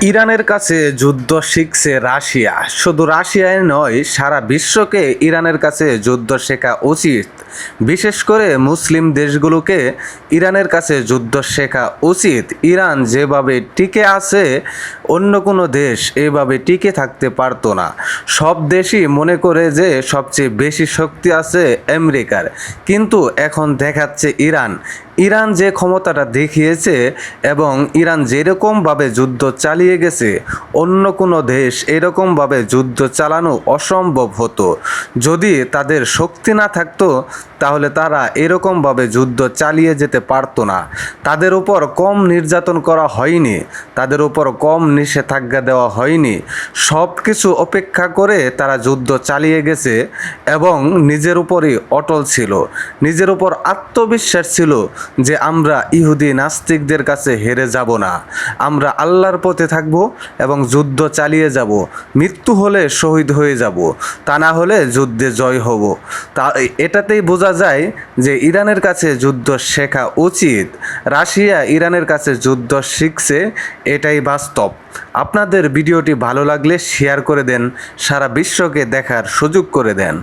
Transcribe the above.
ইরানের কাছে যুদ্ধ শিখছে রাশিয়া। শুধু রাশিয়ায় নয়, সারা বিশ্বকে ইরানের কাছে যুদ্ধ শেখা উচিত। বিশেষ করে মুসলিম দেশগুলোকে ইরানের কাছে যুদ্ধ শেখা উচিত। ইরান যেভাবে টিকে আছে, অন্য কোনো দেশ এভাবে টিকে থাকতে পারতো না। সব দেশই মনে করে যে সবচেয়ে বেশি শক্তি আছে আমেরিকার, কিন্তু এখন দেখাচ্ছে ইরান যে ক্ষমতাটা দেখিয়েছে এবং ইরান যেরকমভাবে যুদ্ধ চালিয়ে গেছে, অন্য কোনো দেশ এরকমভাবে যুদ্ধ চালানো অসম্ভব হতো। যদি তাদের শক্তি না থাকতো তাহলে তারা এরকমভাবে যুদ্ধ চালিয়ে যেতে পারতো না। তাদের উপর কম নির্যাতন করা হয়নি, তাদের উপর কম নিষেধাজ্ঞা দেওয়া হয়নি। সব কিছু উপেক্ষা করে তারা যুদ্ধ চালিয়ে গেছে এবং নিজের উপরই অটল ছিল, নিজের উপর আত্মবিশ্বাস ছিল যে আমরা ইহুদি নাস্তিকদের কাছে হেরে যাব না, আমরা আল্লাহর পথে থাকব এবং যুদ্ধ চালিয়ে যাব। মৃত্যু হলে শহীদ হয়ে যাব, তা না হলে যুদ্ধে জয় হব। তা এটাতেই বোঝা যায় যে ইরানের কাছে যুদ্ধ শেখা উচিত। রাশিয়া ইরানের কাছে যুদ্ধ শিখছে, এটাই বাস্তব। আপনাদের ভিডিওটি ভালো লাগলে শেয়ার করে দেন, সারা বিশ্বকে দেখার সুযোগ করে দেন।